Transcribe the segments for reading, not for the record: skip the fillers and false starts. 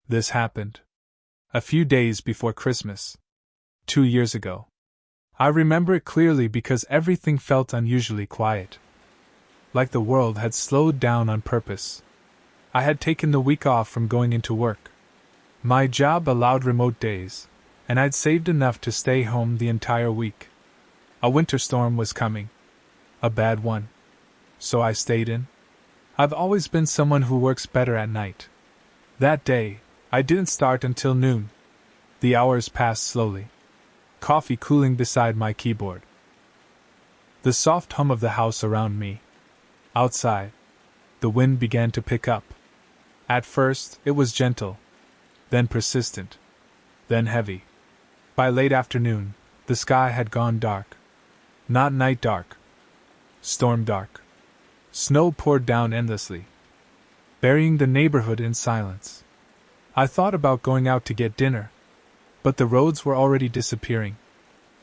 This happened a few days before Christmas, 2 years ago. I remember it clearly because everything felt unusually quiet. Like the world had slowed down on purpose. I had taken the week off from going into work. My job allowed remote days, and I'd saved enough to stay home the entire week. A winter storm was coming. A bad one. So I stayed in. I've always been someone who works better at night. That day, I didn't start until noon. The hours passed slowly. Coffee cooling beside my keyboard. The soft hum of the house around me. Outside, the wind began to pick up. At first, it was gentle, then persistent, then heavy. By late afternoon, the sky had gone dark. Not night dark. Storm dark. Snow poured down endlessly, burying the neighborhood in silence. I thought about going out to get dinner, but the roads were already disappearing,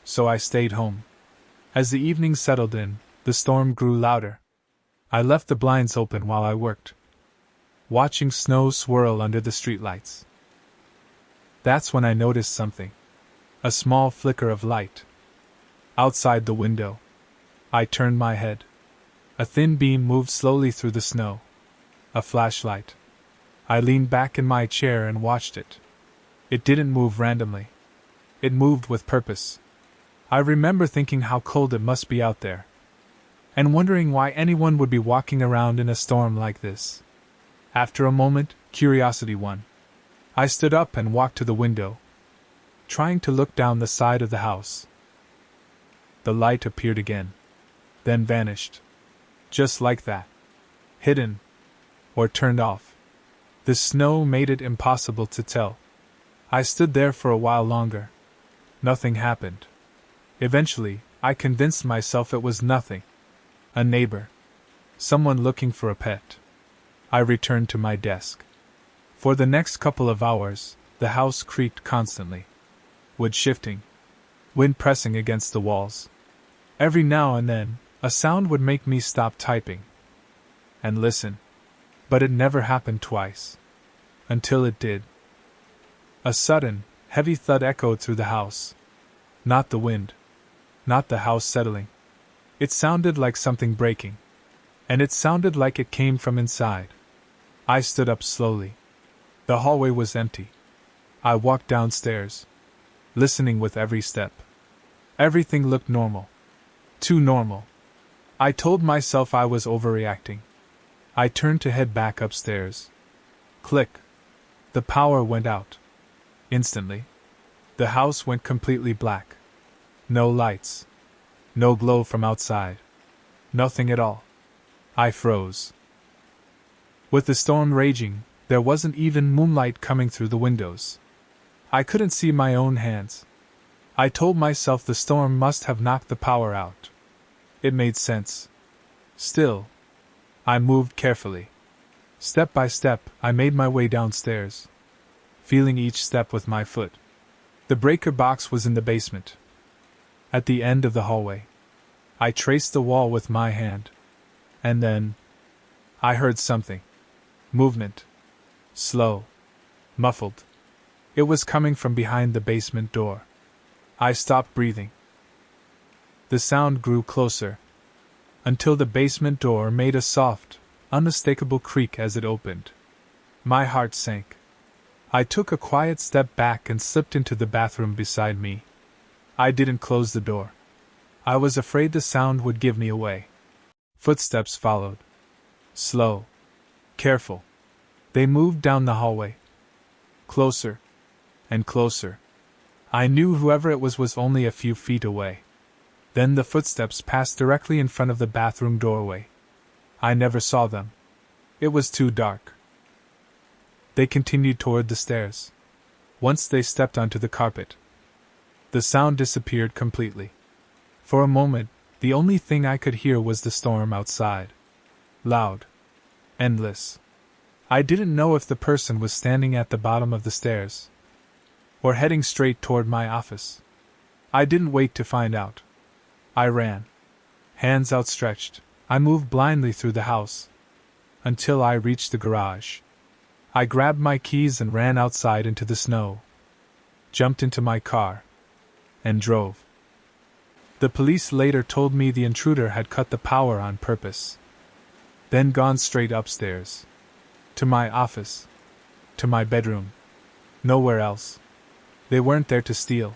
so I stayed home. As the evening settled in, the storm grew louder. I left the blinds open while I worked, watching snow swirl under the streetlights. That's when I noticed something. A small flicker of light. Outside the window. I turned my head. A thin beam moved slowly through the snow. A flashlight. I leaned back in my chair and watched it. It didn't move randomly. It moved with purpose. I remember thinking how cold it must be out there, and wondering why anyone would be walking around in a storm like this. After a moment, curiosity won. I stood up and walked to the window, trying to look down the side of the house. The light appeared again, then vanished. Just like that. Hidden. Or turned off. The snow made it impossible to tell. I stood there for a while longer. Nothing happened. Eventually, I convinced myself it was nothing. A neighbor. Someone looking for a pet. I returned to my desk. For the next couple of hours, the house creaked constantly. Wood shifting. Wind pressing against the walls. Every now and then, a sound would make me stop typing and listen. But it never happened twice. Until it did. A sudden, heavy thud echoed through the house. Not the wind. Not the house settling. It sounded like something breaking. And it sounded like it came from inside. I stood up slowly. The hallway was empty. I walked downstairs, listening with every step. Everything looked normal. Too normal. I told myself I was overreacting. I turned to head back upstairs. Click. The power went out. Instantly. The house went completely black. No lights. No glow from outside. Nothing at all. I froze. With the storm raging, there wasn't even moonlight coming through the windows. I couldn't see my own hands. I told myself the storm must have knocked the power out. It made sense. Still, I moved carefully. Step by step, I made my way downstairs, feeling each step with my foot. The breaker box was in the basement, at the end of the hallway. I traced the wall with my hand. And then, I heard something. Movement. Slow. Muffled. It was coming from behind the basement door. I stopped breathing. The sound grew closer, until the basement door made a soft, unmistakable creak as it opened. My heart sank. I took a quiet step back and slipped into the bathroom beside me. I didn't close the door. I was afraid the sound would give me away. Footsteps followed. Slow. Careful. They moved down the hallway. Closer. And closer. I knew whoever it was only a few feet away. Then the footsteps passed directly in front of the bathroom doorway. I never saw them. It was too dark. They continued toward the stairs. Once they stepped onto the carpet, the sound disappeared completely. For a moment, the only thing I could hear was the storm outside. Loud. Endless. I didn't know if the person was standing at the bottom of the stairs, or heading straight toward my office. I didn't wait to find out. I ran. Hands outstretched, I moved blindly through the house, until I reached the garage. I grabbed my keys and ran outside into the snow, jumped into my car, and drove. The police later told me the intruder had cut the power on purpose, then gone straight upstairs, to my office, to my bedroom, nowhere else. They weren't there to steal.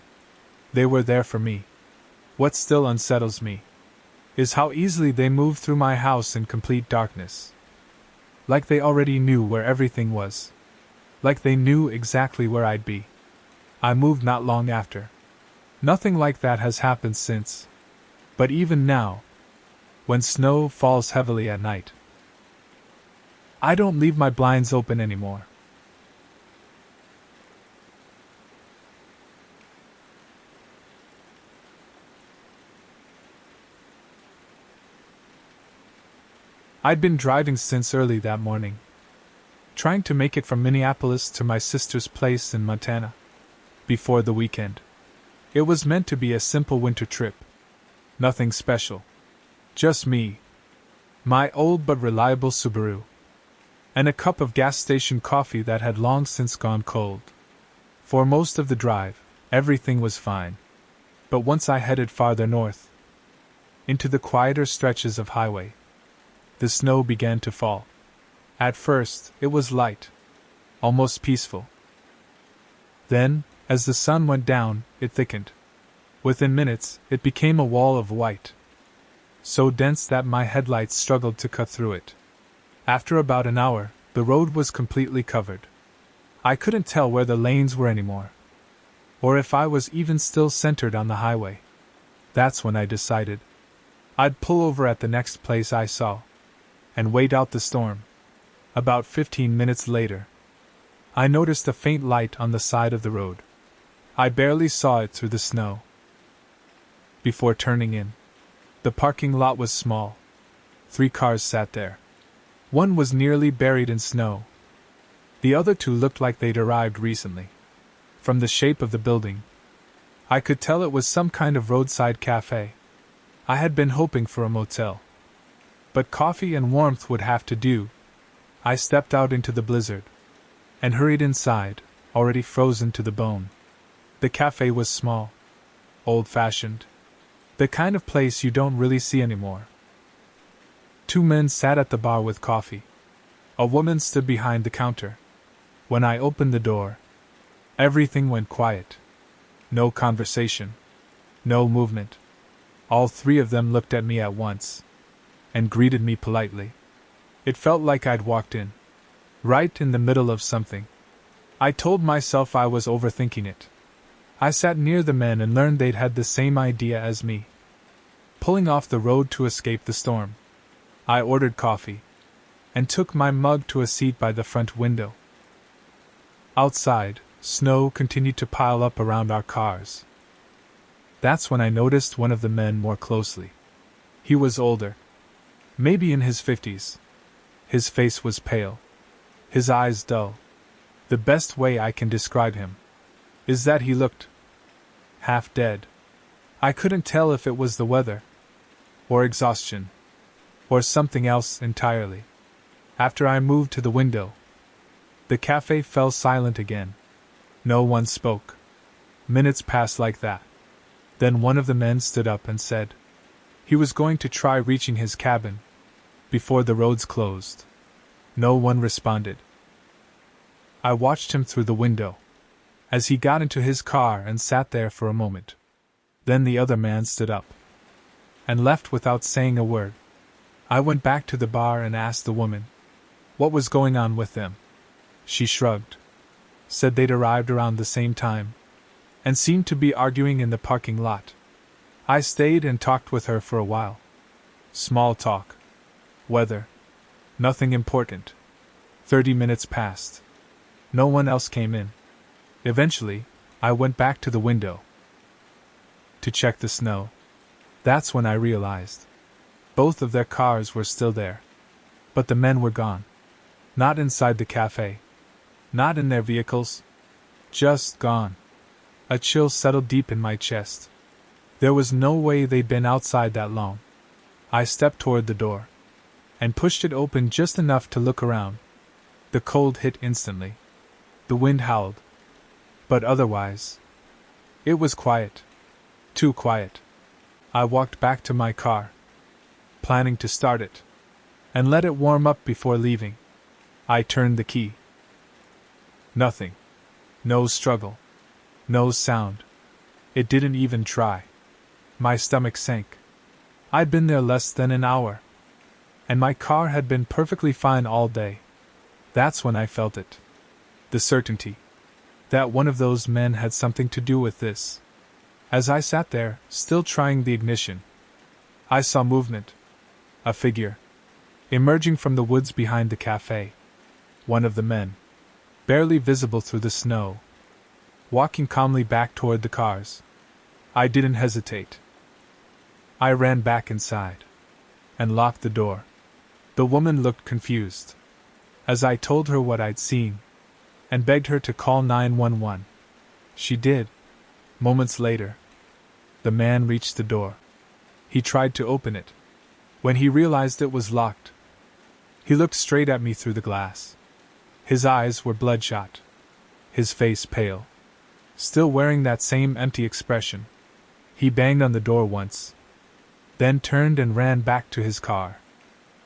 They were there for me. What still unsettles me is how easily they moved through my house in complete darkness. Like they already knew where everything was. Like they knew exactly where I'd be. I moved not long after. Nothing like that has happened since. But even now, when snow falls heavily at night, I don't leave my blinds open anymore. I'd been driving since early that morning, trying to make it from Minneapolis to my sister's place in Montana before the weekend. It was meant to be a simple winter trip. Nothing special. Just me, my old but reliable Subaru, and a cup of gas station coffee that had long since gone cold. For most of the drive, everything was fine. But once I headed farther north, into the quieter stretches of highway, the snow began to fall. At first, it was light, almost peaceful. Then, as the sun went down, it thickened. Within minutes, it became a wall of white, so dense that my headlights struggled to cut through it. After about an hour, the road was completely covered. I couldn't tell where the lanes were anymore, or if I was even still centered on the highway. That's when I decided I'd pull over at the next place I saw and wait out the storm. About 15 minutes later, I noticed a faint light on the side of the road. I barely saw it through the snow. Before turning in, the parking lot was small. 3 cars sat there. One was nearly buried in snow. The other 2 looked like they'd arrived recently. From the shape of the building, I could tell it was some kind of roadside cafe. I had been hoping for a motel, but coffee and warmth would have to do. I stepped out into the blizzard and hurried inside, already frozen to the bone. The cafe was small, old-fashioned, the kind of place you don't really see anymore. 2 men sat at the bar with coffee. A woman stood behind the counter. When I opened the door, everything went quiet. No conversation, no movement. All 3 of them looked at me at once and greeted me politely. It felt like I'd walked in, right in the middle of something. I told myself I was overthinking it. I sat near the men and learned they'd had the same idea as me, pulling off the road to escape the storm. I ordered coffee and took my mug to a seat by the front window. Outside, snow continued to pile up around our cars. That's when I noticed one of the men more closely. He was older, maybe in his 50s. His face was pale, his eyes dull. The best way I can describe him is that he looked half dead. I couldn't tell if it was the weather, or exhaustion, or something else entirely. After I moved to the window, the cafe fell silent again. No one spoke. Minutes passed like that. Then one of the men stood up and said he was going to try reaching his cabin before the roads closed. No one responded. I watched him through the window as he got into his car and sat there for a moment. Then the other man stood up and left without saying a word. I went back to the bar and asked the woman what was going on with them. She shrugged, said they'd arrived around the same time, and seemed to be arguing in the parking lot. I stayed and talked with her for a while. Small talk. Weather. Nothing important. 30 minutes passed. No one else came in. Eventually, I went back to the window to check the snow. That's when I realized both of their cars were still there, but the men were gone. Not inside the cafe. Not in their vehicles. Just gone. A chill settled deep in my chest. There was no way they'd been outside that long. I stepped toward the door and pushed it open just enough to look around. The cold hit instantly. The wind howled. But otherwise, it was quiet. Too quiet. I walked back to my car, planning to start it and let it warm up before leaving. I turned the key. Nothing. No struggle. No sound. It didn't even try. My stomach sank. I'd been there less than an hour, and my car had been perfectly fine all day. That's when I felt it. The certainty that one of those men had something to do with this. As I sat there, still trying the ignition, I saw movement. A figure emerging from the woods behind the cafe. One of the men, barely visible through the snow, walking calmly back toward the cars. I didn't hesitate. I ran back inside and locked the door. The woman looked confused as I told her what I'd seen and begged her to call 911. She did. Moments later, the man reached the door. He tried to open it. When he realized it was locked, he looked straight at me through the glass. His eyes were bloodshot, his face pale, still wearing that same empty expression. He banged on the door once, then turned and ran back to his car.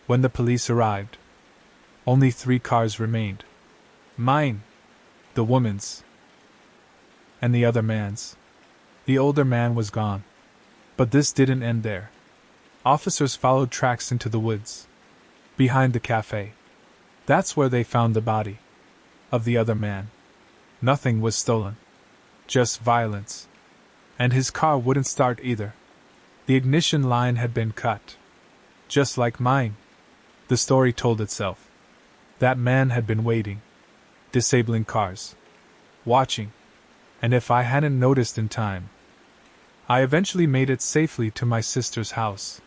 When the police arrived, only 3 cars remained. Mine, the woman's, and the other man's. The older man was gone. But this didn't end there. Officers followed tracks into the woods, behind the cafe. That's where they found the body of the other man. Nothing was stolen, just violence. And his car wouldn't start either. The ignition line had been cut. Just like mine. The story told itself. That man had been waiting, disabling cars, watching, and if I hadn't noticed in time, I eventually made it safely to my sister's house.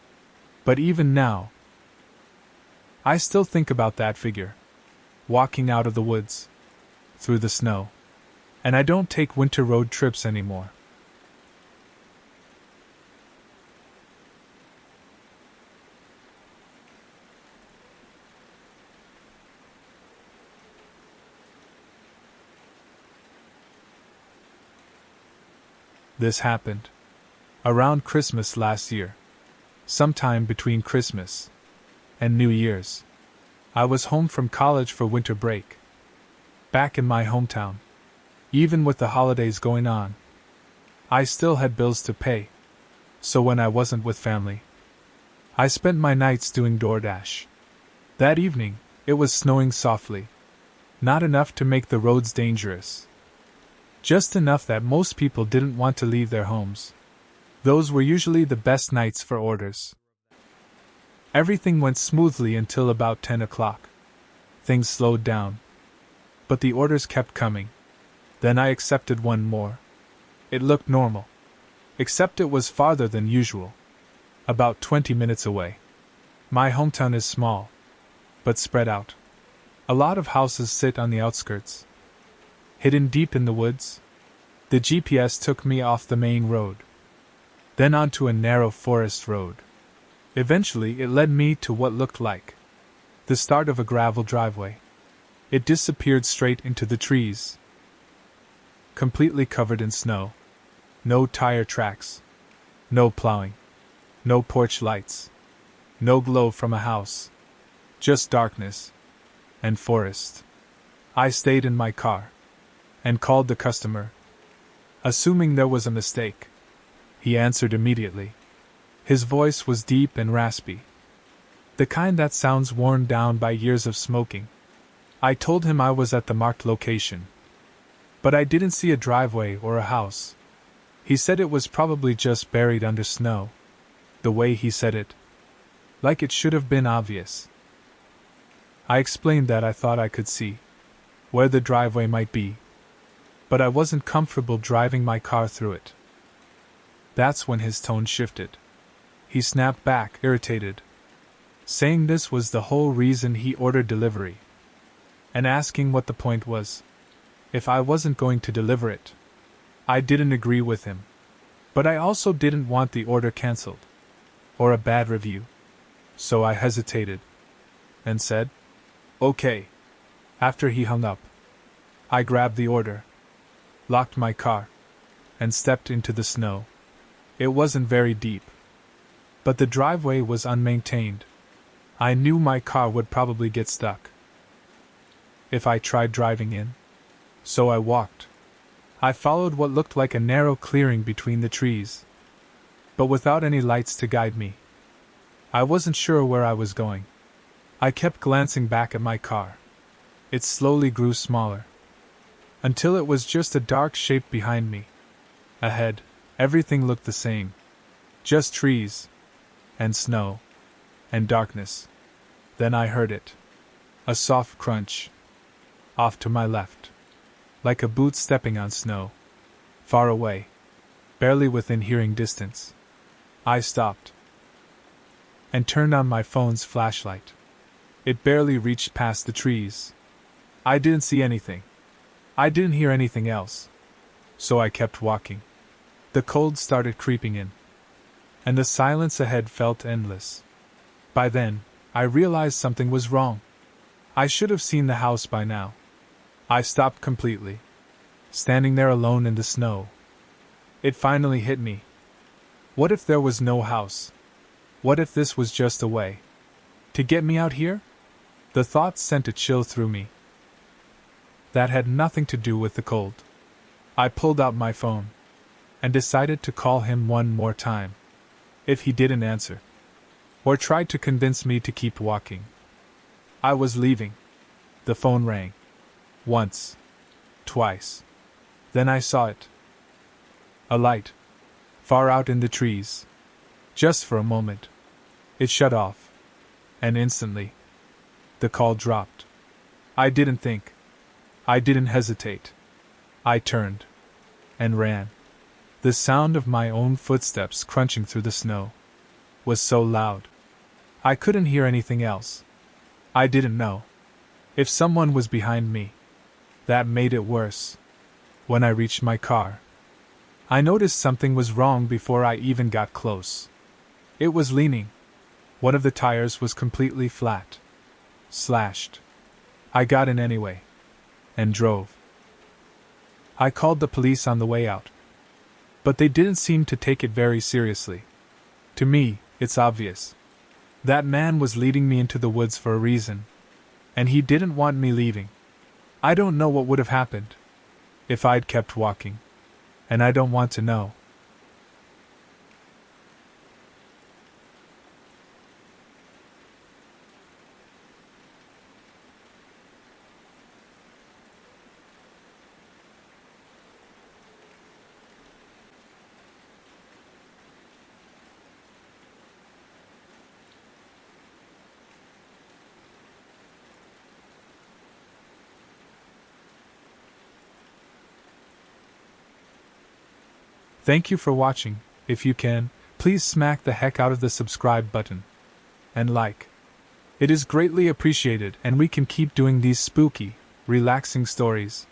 But even now, I still think about that figure, walking out of the woods, through the snow, and I don't take winter road trips anymore. This happened around Christmas last year, sometime between Christmas and New Year's. I was home from college for winter break, back in my hometown. Even with the holidays going on, I still had bills to pay, so when I wasn't with family, I spent my nights doing DoorDash. That evening, it was snowing softly, not enough to make the roads dangerous. Just enough that most people didn't want to leave their homes. Those were usually the best nights for orders. Everything went smoothly until about 10 o'clock. Things slowed down, but the orders kept coming. Then I accepted one more. It looked normal, except it was farther than usual, about 20 minutes away. My hometown is small, but spread out. A lot of houses sit on the outskirts, hidden deep in the woods. The GPS took me off the main road, then onto a narrow forest road. Eventually it led me to what looked like the start of a gravel driveway. It disappeared straight into the trees, completely covered in snow. No tire tracks, no plowing, no porch lights, no glow from a house, just darkness and forest. I stayed in my car and called the customer, assuming there was a mistake. He answered immediately. His voice was deep and raspy, the kind that sounds worn down by years of smoking. I told him I was at the marked location, but I didn't see a driveway or a house. He said it was probably just buried under snow. The way he said it, like it should have been obvious. I explained that I thought I could see where the driveway might be, but I wasn't comfortable driving my car through it. That's when his tone shifted. He snapped back, irritated, saying this was the whole reason he ordered delivery, and asking what the point was if I wasn't going to deliver it. I didn't agree with him, but I also didn't want the order cancelled, or a bad review, so I hesitated, and said, "Okay, After he hung up, I grabbed the order, locked my car, and stepped into the snow. It wasn't very deep, but the driveway was unmaintained. I knew my car would probably get stuck if I tried driving in. So I walked. I followed what looked like a narrow clearing between the trees, but without any lights to guide me. I wasn't sure where I was going. I kept glancing back at my car. It slowly grew smaller, until it was just a dark shape behind me. Ahead, everything looked the same. Just trees, and snow, and darkness. Then I heard it. A soft crunch. Off to my left. Like a boot stepping on snow. Far away. Barely within hearing distance. I stopped and turned on my phone's flashlight. It barely reached past the trees. I didn't see anything. I didn't hear anything else. So I kept walking. The cold started creeping in, and the silence ahead felt endless. By then, I realized something was wrong. I should have seen the house by now. I stopped completely, standing there alone in the snow. It finally hit me. What if there was no house? What if this was just a way to get me out here? The thought sent a chill through me. That had nothing to do with the cold. I pulled out my phone and decided to call him one more time. If he didn't answer, or tried to convince me to keep walking, I was leaving. The phone rang. Once. Twice. Then I saw it. A light. Far out in the trees. Just for a moment. It shut off. And instantly, the call dropped. I didn't think. I didn't hesitate. I turned and ran. The sound of my own footsteps crunching through the snow was so loud. I couldn't hear anything else. I didn't know if someone was behind me. That made it worse. When I reached my car, I noticed something was wrong before I even got close. It was leaning. One of the tires was completely flat. Slashed. I got in anyway. And drove. I called the police on the way out. But they didn't seem to take it very seriously. To me, it's obvious. That man was leading me into the woods for a reason. And he didn't want me leaving. I don't know what would have happened if I'd kept walking. And I don't want to know. Thank you for watching. If you can, please smack the heck out of the subscribe button. And like. It is greatly appreciated and we can keep doing these spooky, relaxing stories.